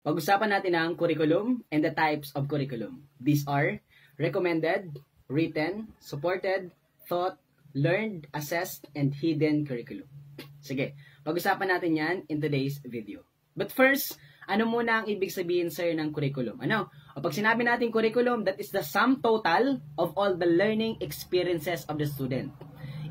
Pag-usapan natin ang curriculum and the types of curriculum. These are recommended, written, supported, taught, learned, assessed, and hidden curriculum. Sige, pag-usapan natin yan in today's video. But first, ano muna ang ibig sabihin, sir, ng curriculum? Ano? O pag sinabi natin curriculum, that is the sum total of all the learning experiences of the student.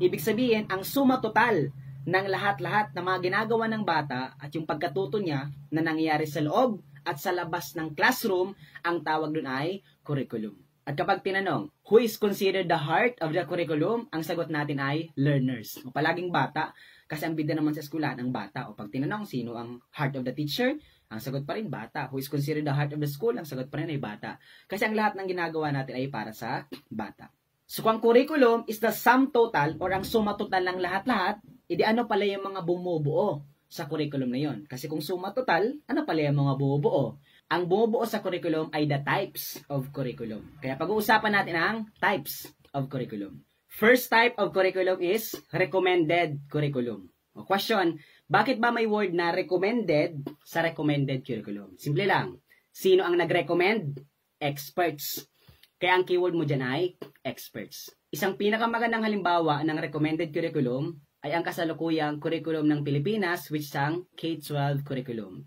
Ibig sabihin, ang suma total ng lahat-lahat na mga ginagawa ng bata at yung pagkatuto niya na nangyayari sa loob at sa labas ng classroom, ang tawag dun ay curriculum. At kapag tinanong, who is considered the heart of the curriculum? Ang sagot natin ay learners. O palaging bata, kasi ang bida naman sa eskwelahan ang bata. O pag tinanong, sino ang heart of the teacher? Ang sagot pa rin bata. Who is considered the heart of the school? Ang sagot pa rin ay bata. Kasi ang lahat ng ginagawa natin ay para sa bata. So kung curriculum is the sum total or ang suma total ng lahat-lahat, edi ano pala yung mga bumubuo sa curriculum na yon? Kasi kung suma total, ano pala yung mga bumubuo? Ang bumubuo sa curriculum ay the types of curriculum. Kaya pag-uusapan natin ang types of curriculum. First type of curriculum is recommended curriculum. O question, bakit ba may word na recommended sa recommended curriculum? Simple lang. Sino ang nag-recommend? Experts. Kaya ang keyword mo dyan ay experts. Isang pinakamagandang halimbawa ng recommended curriculum ay ang kasalukuyang curriculum ng Pilipinas, which is ang K-12 curriculum.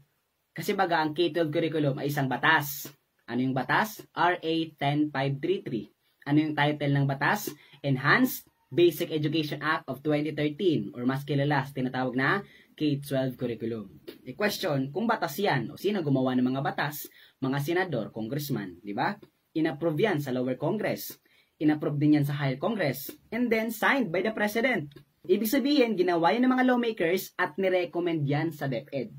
Kasi baga ang K-12 curriculum ay isang batas. Ano yung batas? RA 10533. Ano yung title ng batas? Enhanced Basic Education Act of 2013 or mas kilala tinatawag na K-12 curriculum. A question, kung batas yan o sino gumawa ng mga batas? Mga senador, congressman, di ba? Inapprove yan sa lower congress. Inapprove din yan sa higher congress. And then signed by the president. Ibig sabihin, ginawa yan ng mga lawmakers at nirecommend yan sa DepEd.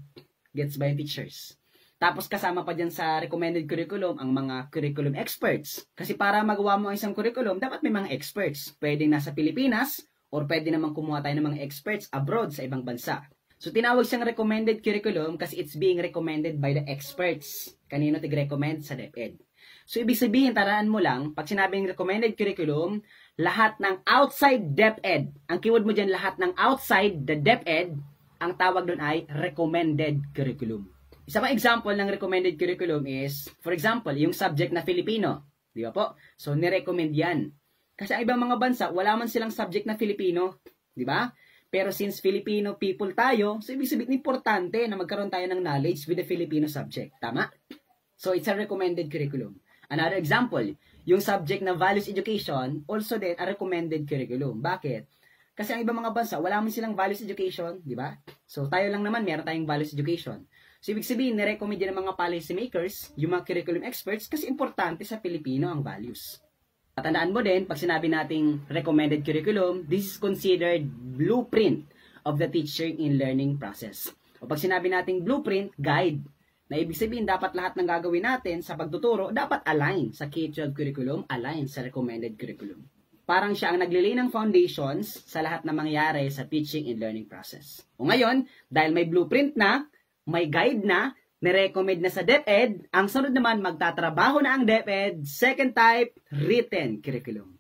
Gets by teachers. Tapos kasama pa dyan sa recommended curriculum ang mga curriculum experts. Kasi para magawa mo ang isang curriculum, dapat may mga experts. Pwedeng nasa Pilipinas or pwede naman kumuha tayo ng mga experts abroad sa ibang bansa. So tinawag siyang recommended curriculum kasi it's being recommended by the experts. Kanino tig-recommend? Sa DepEd. So, ibig sabihin, taraan mo lang, pag sinabing recommended curriculum, lahat ng outside DepEd, ang keyword mo dyan, lahat ng outside the DepEd, ang tawag doon ay recommended curriculum. Isa pang example ng recommended curriculum is, for example, yung subject na Filipino. Di ba po? So, nirecommend yan. Kasi ang ibang mga bansa, wala man silang subject na Filipino. Di ba? Pero since Filipino people tayo, so ibig sabihin, importante na magkaroon tayo ng knowledge with the Filipino subject. Tama? So, it's a recommended curriculum. Another example, yung subject na values education, also din a recommended curriculum. Bakit? Kasi ang ibang mga bansa, wala man silang values education, di ba? So, tayo lang naman, meron tayong values education. So, ibig sabihin, nirecommend din ng mga policy makers, yung mga curriculum experts, kasi importante sa Pilipino ang values. Tatandaan mo din, pag sinabi nating recommended curriculum, this is considered blueprint of the teaching and learning process. O pag sinabi nating blueprint, guide. Na ibig sabihin, dapat lahat ng gagawin natin sa pagtuturo, dapat align sa K-12 curriculum, align sa recommended curriculum. Parang siya ang naglilay ng foundations sa lahat na mangyari sa teaching and learning process. O ngayon, dahil may blueprint na, may guide na, nirecommend na sa DepEd, ang sunod naman, magtatrabaho na ang DepEd, second type, written curriculum.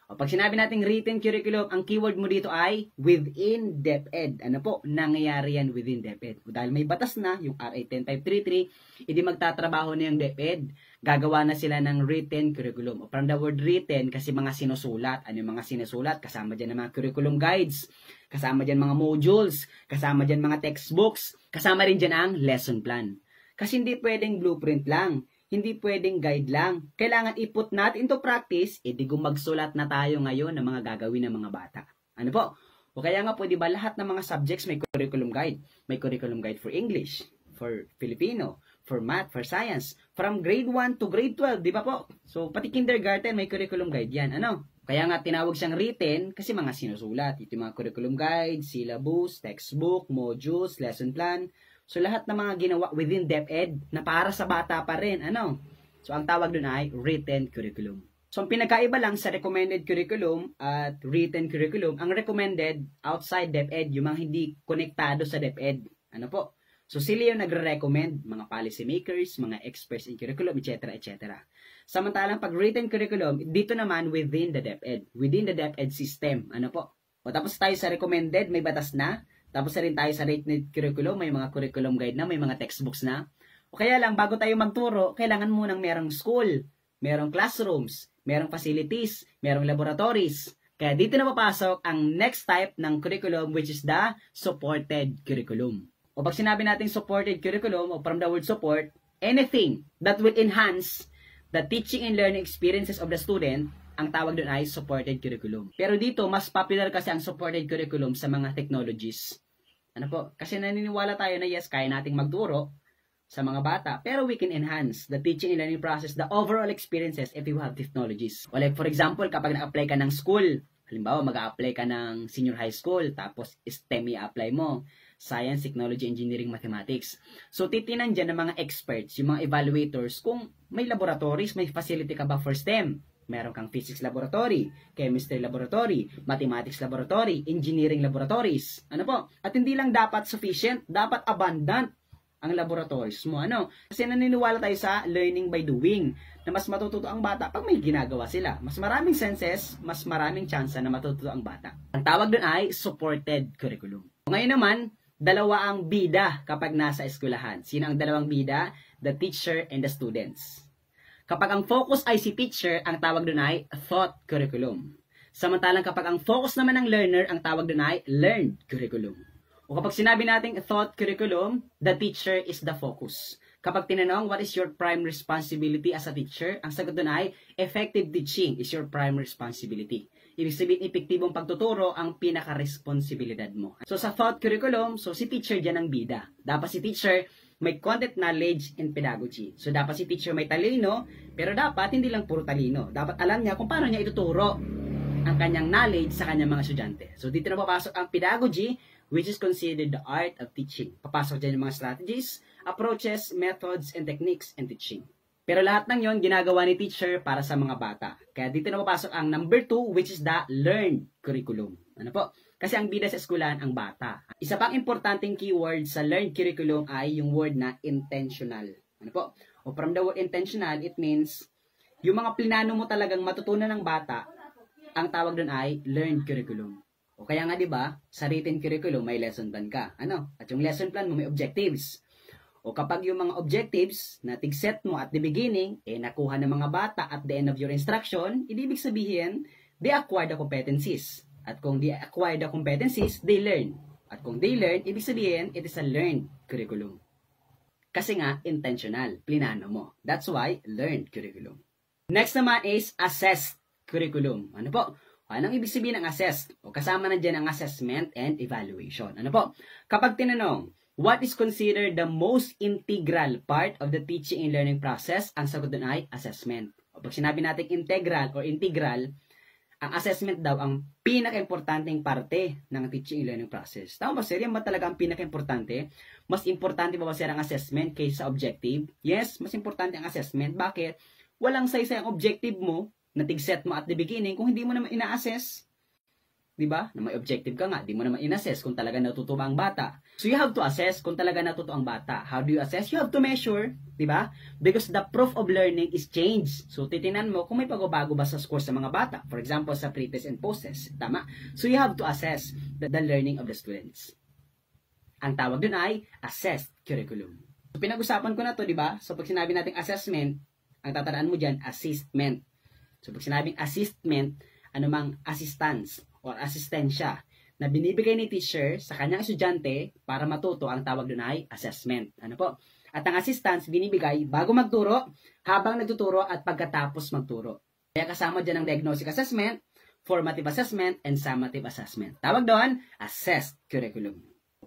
O pag sinabi nating written curriculum, ang keyword mo dito ay within DepEd. Ano po? Nangyayari yan within DepEd. O dahil may batas na, yung RA 10533, hindi magtatrabaho na yung DepEd. Gagawa na sila ng written curriculum. O from the word written, kasi mga sinusulat. Ano yung mga sinusulat? Kasama dyan ang mga curriculum guides. Kasama dyan mga modules. Kasama dyan mga textbooks. Kasama rin dyan ang lesson plan. Kasi hindi pwedeng blueprint lang. Hindi pwedeng guide lang. Kailangan i-put natin into practice, di magsulat na tayo ngayon ng mga gagawin ng mga bata. Ano po? O kaya nga po, di ba lahat ng mga subjects may curriculum guide. May curriculum guide for English, for Filipino, for math, for science. From grade 1 to grade 12, di ba po? So, pati kindergarten may curriculum guide yan. Ano? Kaya nga tinawag siyang written kasi mga sinusulat. Ito yung mga curriculum guide, syllabus, textbook, modules, lesson plan. So, lahat ng mga ginawa within DepEd na para sa bata pa rin. Ano? So, ang tawag doon ay written curriculum. So, ang pinagkaiba lang sa recommended curriculum at written curriculum, ang recommended outside DepEd, yung mga hindi konektado sa DepEd. Ano po? So, sila yung nagre-recommend, mga policy makers, mga experts in curriculum, etc. etc. Samantalang pag written curriculum, dito naman within the DepEd. Within the DepEd system. Ano po? O tapos tayo sa recommended, may batas na. Tapos na rin tayo sa written curriculum, may mga curriculum guide na, may mga textbooks na. O kaya lang, bago tayo magturo, kailangan munang merong school, merong classrooms, merong facilities, merong laboratories. Kaya dito na papasok ang next type ng curriculum, which is the supported curriculum. O pag sinabi natin supported curriculum, o from the word support, anything that will enhance the teaching and learning experiences of the student, ang tawag doon ay supported curriculum. Pero dito, mas popular kasi ang supported curriculum sa mga technologies. Ano po? Kasi naniniwala tayo na yes, kaya nating magturo sa mga bata, pero we can enhance the teaching and learning process, the overall experiences if you have technologies. O like for example, kapag na-apply ka ng school, halimbawa mag-a-apply ka ng senior high school, tapos STEM i-apply mo, Science, Technology, Engineering, Mathematics. So titinan dyan ng mga experts, yung mga evaluators, kung may laboratories, may facility ka ba for STEM. Meron kang physics laboratory, chemistry laboratory, mathematics laboratory, engineering laboratories. Ano po? At hindi lang dapat sufficient, dapat abundant ang laboratories mo. Ano? Kasi naniniwala tayo sa learning by doing, na mas matututo ang bata pag may ginagawa sila. Mas maraming senses, mas maraming chance na matututo ang bata. Ang tawag doon ay supported curriculum. Ngayon naman, dalawa ang bida kapag nasa eskwelahan. Sino ang dalawang bida? The teacher and the students. Kapag ang focus ay si teacher, ang tawag doon ay thought curriculum. Samantalang kapag ang focus naman ng learner, ang tawag doon ay learned curriculum. O kapag sinabi nating thought curriculum, the teacher is the focus. Kapag tinanong, what is your prime responsibility as a teacher? Ang sagot doon ay, effective teaching is your prime responsibility. Ibig sabihin, epektibong pagtuturo ang pinaka-responsibilidad mo. So sa thought curriculum, so si teacher dyan ang bida. Dapat si teacher may content knowledge and pedagogy. So dapat si teacher may talino, pero dapat hindi lang puro talino. Dapat alam niya kung paano niya ituturo ang kanyang knowledge sa kanyang mga estudyante. So dito na papasok ang pedagogy, which is considered the art of teaching. Papasok dyan yung mga strategies, approaches, methods, and techniques in teaching. Pero lahat ng yon ginagawa ni teacher para sa mga bata. Kaya dito na papasok ang number 2, which is the learned curriculum. Ano po? Kasi ang bida sa eskwelahan ang bata. Isa pang importanteng keyword sa learned curriculum ay yung word na intentional. Ano po? O from the word intentional, it means yung mga plinano mo talagang matutunan ng bata, ang tawag doon ay learned curriculum. O kaya nga 'di ba, sa written curriculum may lesson plan ka. Ano? At yung lesson plan mo may objectives. O kapag yung mga objectives na tig-set mo at the beginning, nakuha ng mga bata at the end of your instruction, ibig sabihin, they acquire the competencies. At kung they acquire the competencies, they learn. At kung they learn, ibig sabihin, it is a learned curriculum. Kasi nga, intentional. Plinano mo. That's why, learned curriculum. Next naman is assessed curriculum. Ano po? Anong ibig sabihin ng assessed? O kasama na dyan ang assessment and evaluation. Ano po? Kapag tinanong, what is considered the most integral part of the teaching and learning process? Ang sagot doon ay assessment. O pag sinabi natin integral or integral, ang assessment daw ang pinaka-importanteng parte ng teaching and learning process. Tama ba, sir? Yan ba talaga ang pinaka-importante? Mas importante ba sir ang assessment kaysa objective? Yes, mas importante ang assessment. Bakit? Walang saysay ang objective mo na tig-set mo at the beginning kung hindi mo naman ina-assess. Diba? Na may objective ka nga, di mo naman in-assess kung talaga natuto ba ang bata. So you have to assess kung talaga natuto ang bata. How do you assess? You have to measure, diba? Because the proof of learning is change. So titinan mo kung may pagbabago ba sa score sa mga bata. For example, sa pre-test and post-test. Tama? So you have to assess the learning of the students. Ang tawag dun ay assessed curriculum. So pinag-usapan ko na to, diba? So pag sinabi natin assessment, ang tatandaan mo dyan, assessment. So pag sinabing assessment, anumang assistance or asistensya na binibigay ni teacher sa kanyang estudyante para matuto, ang tawag doon ay assessment. Ano po? At ang assistance binibigay bago magturo, habang nagtuturo at pagkatapos magturo. Kaya kasama dyan ang diagnostic assessment, formative assessment, and summative assessment. Tawag doon, assessed curriculum.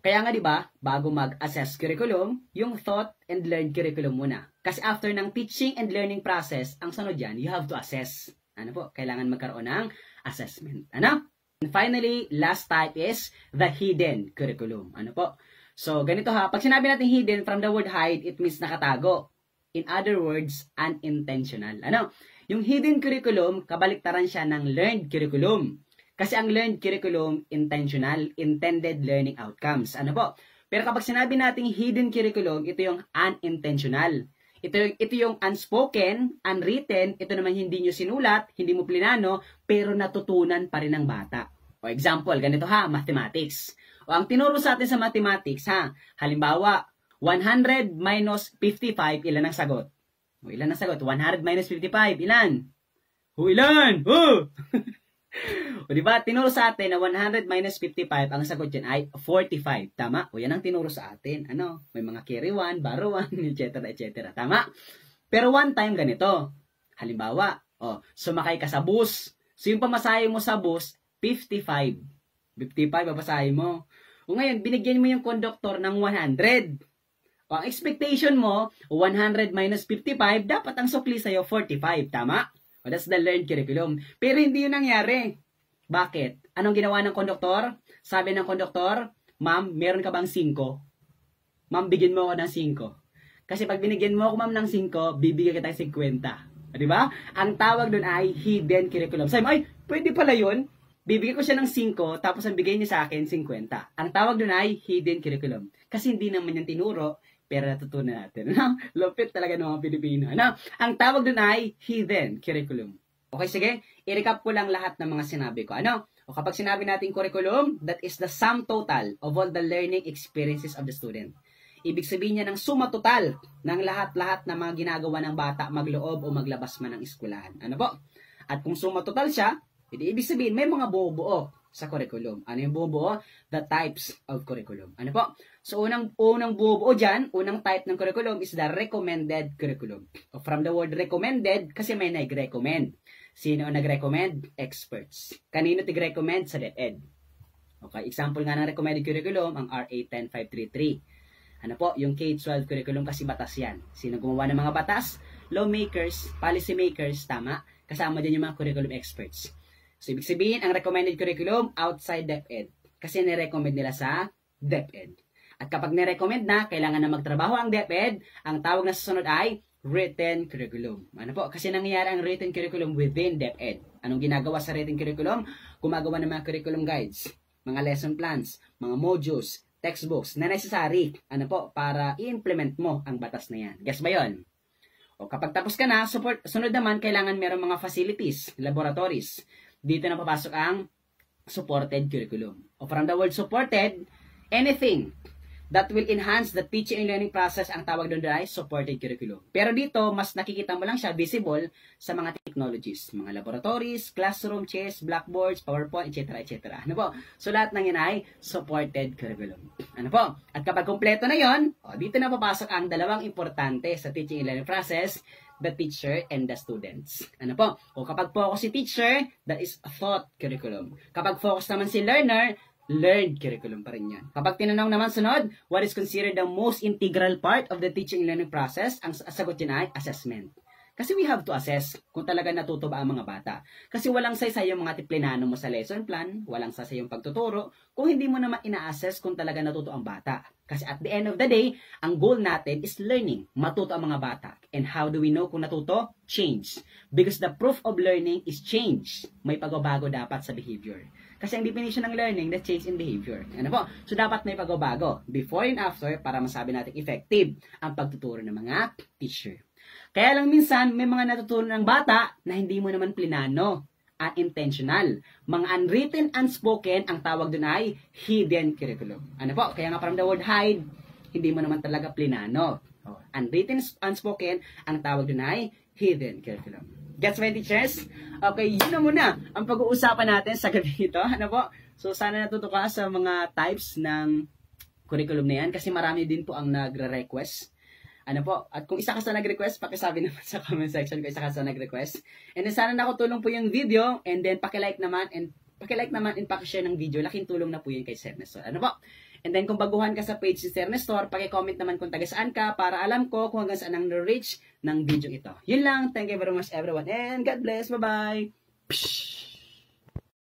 Kaya nga 'di ba, bago mag-assess curriculum, yung thought and learned curriculum muna. Kasi after ng teaching and learning process, ang sunod diyan, you have to assess. Ano po? Kailangan magkaroon ng assessment. Ano? And finally, last type is the hidden curriculum. Ano po? So, ganito ha. Pag sinabi natin hidden, from the word hide, it means nakatago. In other words, unintentional. Ano? Yung hidden curriculum, kabaliktaran siya ng learned curriculum. Kasi ang learned curriculum, intentional, intended learning outcomes. Ano po? Pero kapag sinabi nating hidden curriculum, ito yung unintentional. Ito yung unspoken, unwritten, ito naman hindi nyo sinulat, hindi mo plinano, pero natutunan pa rin ng bata. O example, ganito ha, mathematics. O ang tinuro sa atin sa mathematics ha, halimbawa, 100 minus 55, ilan ang sagot? O, ilan ang sagot? 100 minus 55, ilan? O, ilan? O! O, diba? Tinuro sa atin na 100 minus 55, ang sagot dyan ay 45. Tama? O, yan ang tinuro sa atin. Ano? May mga carry 1, baro 1, etc. etc. Tama? Pero one time ganito. Halimbawa, sumakay ka sa bus. So, yung pamasahe mo sa bus, 55. 55, babasahin mo. O ngayon, binigyan mo yung conductor ng 100. O, ang expectation mo, 100 minus 55, dapat ang sukli sa'yo, 45. Tama? O, that's the learned curriculum. Pero hindi yun nangyari. Bakit? Anong ginawa ng conductor? Sabi ng conductor, ma'am, meron ka bang 5? Ma'am, bigyan mo ako ng 5. Kasi pag binigyan mo ako, ma'am, ng 5, bibigyan kita ng 50. Di ba? Ang tawag doon ay hidden curriculum. Sabi mo, ay, pwede pala yun. Bibigyan ko siya ng 5, tapos ang bigay niya sa akin, 50. Ang tawag doon ay hidden curriculum. Kasi hindi naman yung tinuro, pero natutunan natin. Ano? Lupit talaga ng mga Pilipino. Ano? Ang tawag doon ay hidden curriculum. Okay, sige. I-recap ko lang lahat ng mga sinabi ko. Ano? O kapag sinabi natin curriculum, that is the sum total of all the learning experiences of the student. Ibig sabihin niya ng suma total ng lahat-lahat ng mga ginagawa ng bata magloob o maglabas man ng eskwelahan. Ano po? At kung suma total siya, ibig sabihin may mga buo-buo sa curriculum. Ano yung buo-buo? The types of curriculum. Ano po? So, unang buo-buo dyan, unang type ng curriculum is the recommended curriculum. O from the word recommended, kasi may nag-recommend. Sino ang nag-recommend? Experts. Kanino tig-recommend? Sa DepEd. Okay, example nga ng recommended curriculum, ang RA 10533. Ano po? Yung K-12 curriculum kasi batas yan. Sino gumawa ng mga batas? Lawmakers, policy makers, tama? Kasama din yung mga curriculum experts. So, ibig sabihin, ang recommended curriculum outside DepEd. Kasi nirecommend nila sa DepEd. At kapag nirecommend na, kailangan na magtrabaho ang DepEd, ang tawag na susunod ay written curriculum. Ano po? Kasi nangyayari ang written curriculum within DepEd. Anong ginagawa sa written curriculum? Gumagawa ng mga curriculum guides, mga lesson plans, mga modules, textbooks na necessary, ano po, para i-implement mo ang batas na yan. Guess ba yun? O kapag tapos ka na, sunod naman, kailangan meron mga facilities, laboratories. Dito na papasok ang supported curriculum. O from the word supported, anything that will enhance the teaching and learning process, ang tawag doon ay supported curriculum. Pero dito, mas nakikita mo lang siya visible sa mga technologies, mga laboratories, classroom, chairs, blackboards, PowerPoint, etc. etc. Ano po? So lahat ng yan ay supported curriculum. Ano po? At kapag kumpleto na yon, dito na papasok ang dalawang importante sa teaching and learning process, the teacher and the students. Ano po? O kapag focus si teacher, that is thought curriculum. Kapag focus naman si learner, learned curriculum pa rin yan. Kapag tinanong naman sunod, what is considered the most integral part of the teaching and learning process? Ang sagot yun ay assessment. Kasi we have to assess kung talaga natuto ba ang mga bata. Kasi walang saysay yung mga tiplinano mo sa lesson plan, walang saysay yung pagtuturo, kung hindi mo naman ina-assess kung talaga natuto ang bata. Kasi at the end of the day, ang goal natin is learning, matuto ang mga bata. And how do we know kung natuto? Change. Because the proof of learning is change. May pagbabago dapat sa behavior. Kasi ang definition ng learning, the change in behavior. Ano po? So, dapat may pagbabago. Before and after, para masabi natin effective ang pagtuturo ng mga teacher. Kaya lang minsan, may mga natutunan ng bata na hindi mo naman plinano, unintentional. Mga unwritten, unspoken, ang tawag doon ay hidden curriculum. Ano po? Kaya nga from the word hide, hindi mo naman talaga plinano. Unwritten, unspoken, ang tawag doon ay hidden curriculum. Gets my teachers? Okay, yun na muna ang pag-uusapan natin sa gabi ito. Ano po? So, sana natuto ka sa mga types ng curriculum na yan kasi marami din po ang nagre-request. Ano po? At kung isa ka sa nag-request, pakisabi naman sa comment section kung isa ka sa nag-request. And then, sana nakatulong po yung video. And then, pakilike naman and pakishare ng video. Laking tulong na po yun kay Sir Nestor. Ano po? And then, kung baguhan ka sa page si Sir Nestor, pakicomment naman kung taga saan ka para alam ko kung hanggang saan ang reach ng video ito. Yun lang. Thank you very much everyone. And God bless. Bye-bye.